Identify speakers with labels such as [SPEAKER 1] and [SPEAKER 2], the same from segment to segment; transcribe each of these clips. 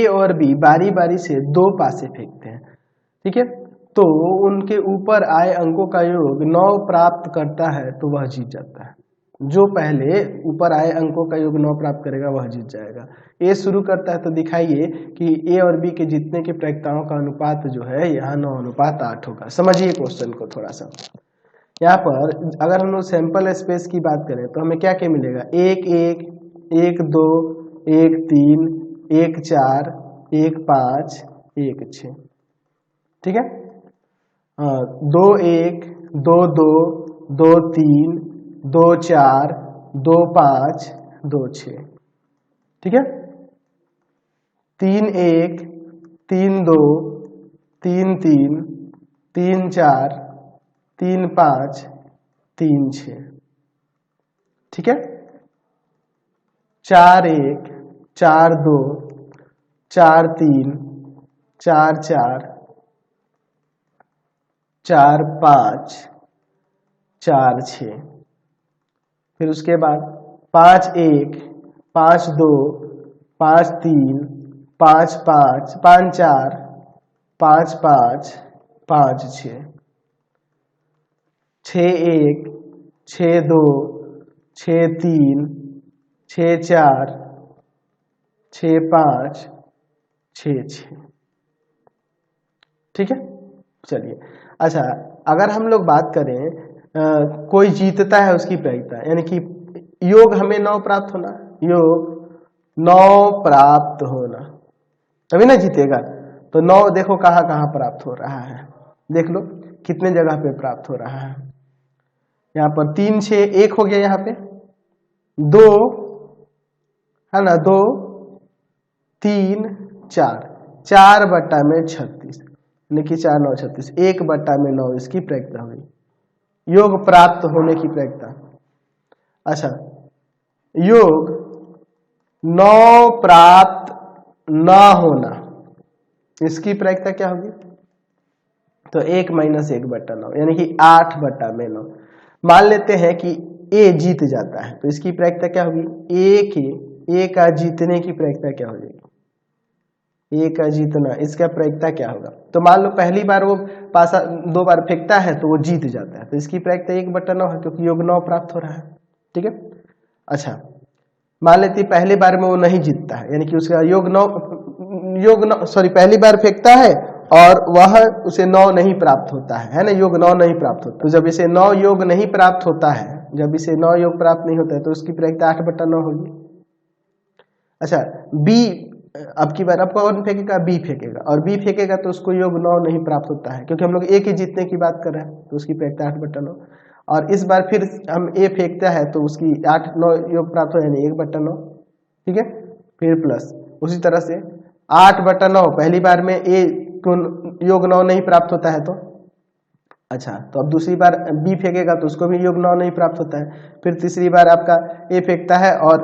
[SPEAKER 1] और बी बारी बारी से 2 पासे फेंकते हैं, ठीक है, तो उनके ऊपर आए अंकों का योग 9 प्राप्त करता है तो वह जीत जाता है। जो पहले ऊपर आए अंकों का योग 9 प्राप्त करेगा वह जीत जाएगा। ए शुरू करता है तो दिखाइए कि ए और बी के जीतने की प्रायिकताओं का अनुपात जो है यहाँ 9:8 होगा। समझिए क्वेश्चन को थोड़ा सा। यहाँ पर अगर हम लोग सैंपल स्पेस की बात करें तो हमें क्या क्या मिलेगा, 1 1 1 2 1 3 1 4 1 5 1 6, ठीक है, 2 1 2 2 2 3 2 4 2 5 2 6, ठीक है, 3 1 3 2 3 3 3 4 3 5 3 6, ठीक है, 4 1 4 2 4 3 4 4 4 5 4 6, फिर उसके बाद 5 1 5 2 5 3 5 5 5 4 5 5 5 6, 6 1 6 2 6 3 6 4 6 5 6 6, ठीक है। चलिए अच्छा, अगर हम लोग बात करें कोई जीतता है उसकी प्रायिकता, यानी कि योग हमें 9 प्राप्त होना, योग 9 प्राप्त होना तभी ना जीतेगा। तो 9 देखो कहाँ कहाँ प्राप्त हो रहा है, देख लो कितने जगह पे प्राप्त हो रहा है। यहाँ पर 3 6 1 हो गया, यहाँ पे 2 है ना, 2 3 4 4/36, यानी कि 4 9 36, 1/9 इसकी प्रायिकता हुई, योग प्राप्त होने की प्रायिकता। अच्छा, योग 9 प्राप्त न होना, इसकी प्रायिकता क्या होगी, तो 1 - 1/9, यानी कि 8/9। मान लेते हैं कि ए जीत जाता है तो इसकी प्रायिकता क्या होगी, ए का जीतने की प्रायिकता क्या हो जाएगी, ए का जीतना, इसका प्रायिकता क्या होगा। तो मान लो पहली बार वो पासा 2 बार फेंकता है तो वो जीत जाता है, तो इसकी प्रायिकता 1/9 है क्योंकि योग 9 प्राप्त हो रहा है, ठीक है। अच्छा, मान लेते पहली बार में वो नहीं जीतता है, यानी कि उसका योग 9 सॉरी पहली बार फेंकता है और वह उसे 9 नहीं प्राप्त होता है ना, योग 9 नहीं प्राप्त होता। तो जब इसे 9 योग नहीं प्राप्त होता है, जब इसे 9 योग प्राप्त नहीं होता है तो उसकी प्रायिकता 8/9 होगी। अच्छा, बी अब की बार अब कौन फेंकेगा, बी फेंकेगा, और बी फेंकेगा तो उसको योग 9 नहीं प्राप्त होता है क्योंकि हम लोग ए के जीतने की बात कर रहे हैं, तो उसकी प्रायिकता 8/9। और इस बार फिर हम ए फेंकता है तो उसकी 8 9 योग प्राप्त हो, यानी 1/9, ठीक है, फिर प्लस उसी तरह से 8/9 पहली बार में ए को योग 9 नहीं प्राप्त होता है, तो अच्छा, तो अब दूसरी बार बी फेंकेगा तो उसको भी योग 9 नहीं प्राप्त होता है, फिर तीसरी बार आपका ए फेंकता है और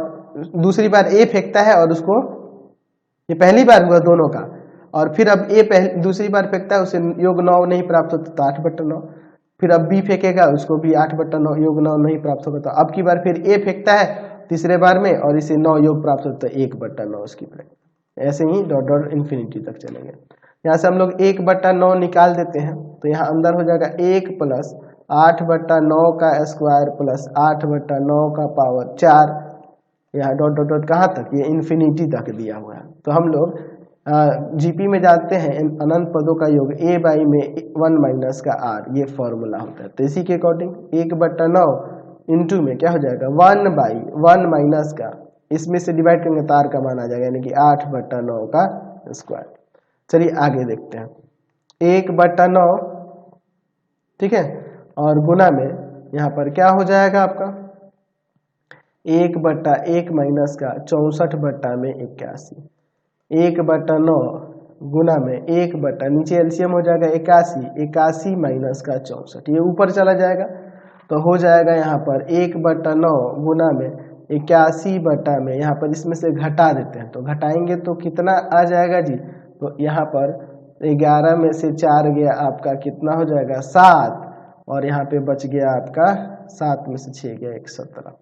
[SPEAKER 1] दूसरी बार ए फेंकता है और उसको, ये पहली बार हुआ दोनों का, और फिर अब ए दूसरी बार फेंकता है उसे योग 9 नहीं प्राप्त होता तो 8/9, फिर अब बी फेंकेगा उसको भी 8/9 योग 9 नहीं प्राप्त होगा, तो अब की बार फिर ए फेंकता है तीसरे बार में और इसे 9 योग प्राप्त होता है 1/9 उसकी प्रायिकता। ऐसे ही डॉट डॉट इन्फिनिटी तक चलेंगे। यहाँ से हम लोग 1/9 निकाल देते हैं तो यहाँ अंदर हो जाएगा 1 + 8/9 का स्क्वायर प्लस 8/9 का पावर 4, यहाँ डॉट डॉट डॉट कहाँ तक, ये इन्फिनिटी तक दिया हुआ है। तो हम लोग जीपी में जानते हैं अनंत पदों का योग a/, में 1 - का r, ये फॉर्मूला होता है। तो इसी के अकॉर्डिंग 1/9 इंटू में क्या हो जाएगा 1/1 - का, इसमें से डिवाइड करेंगे तो r का मान आ जाएगा, यानी कि 8/9 का स्क्वायर। चलिए आगे देखते हैं, 1/9, ठीक है, और गुना में यहाँ पर क्या हो जाएगा आपका 1/1 - का 64/81, 1/9 गुना में 1 नीचे एलसीएम हो जाएगा 81, 81 - का 64, ये ऊपर चला जाएगा तो हो जाएगा यहाँ पर 1/9 गुना में 81 में, यहाँ पर इसमें से घटा देते हैं तो घटाएंगे तो कितना आ जाएगा जी, तो यहाँ पर 11 में से 4 गया आपका कितना हो जाएगा 7, और यहाँ पे बच गया आपका 7 में से 6 गया 17,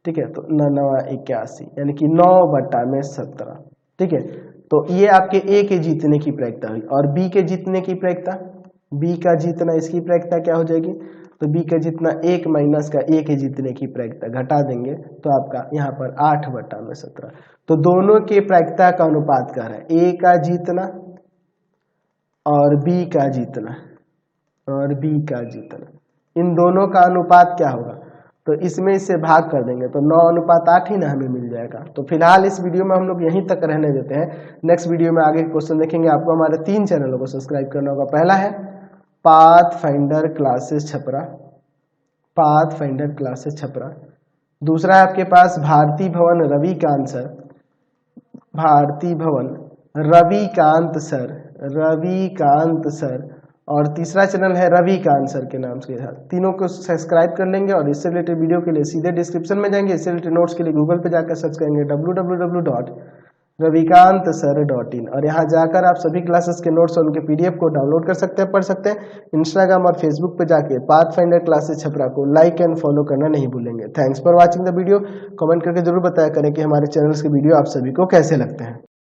[SPEAKER 1] ठीक है, तो 9 × 81 यानी कि 9/17, ठीक है। तो ये आपके ए के जीतने की प्रायिकता हुई। और बी के जीतने की प्रायिकता, बी का जीतना, इसकी प्रायिकता क्या हो जाएगी, तो बी का जीतना 1 माइनस का ए के जीतने की प्रायिकता घटा देंगे तो आपका यहाँ पर 8/17। तो दोनों के प्रायिकता का अनुपात क्या है, ए का जीतना और बी का जीतना, और बी का जीतना, इन दोनों का अनुपात क्या होगा, तो इसमें इसे भाग कर देंगे तो 9:8 ही ना हमें मिल जाएगा। तो फिलहाल इस वीडियो में हम लोग यहीं तक रहने देते हैं। नेक्स्ट वीडियो में आगे क्वेश्चन देखेंगे। आपको हमारे 3 चैनलों को सब्सक्राइब करना होगा। पहला है pathfinder classes Chhapra, pathfinder classes Chhapra. दूसरा है आपके पास भारती भवन रविकांत सर, भारती भवन रविकांत सर, रविकांत सर। और तीसरा चैनल है रविकांत सर के नाम से। तीनों को सब्सक्राइब कर लेंगे और इससे रिलेटेड वीडियो के लिए सीधे डिस्क्रिप्शन में जाएंगे। इससे रिलेटेड नोट्स के लिए गूगल पे जाकर सर्च करेंगे www.ravikantsir.in और यहाँ जाकर आप सभी क्लासेस के नोट्स और उनके पीडीएफ को डाउनलोड कर सकते हैं, पढ़ सकते हैं। इंस्टाग्राम और फेसबुक पे जाके पाथफाइंडर क्लासेस छपरा को लाइक एंड फॉलो करना नहीं भूलेंगे। Thanks for watching the video. Comment करके जरूर बताया करें कि हमारे चैनल्स के वीडियो आप सभी को कैसे लगते हैं।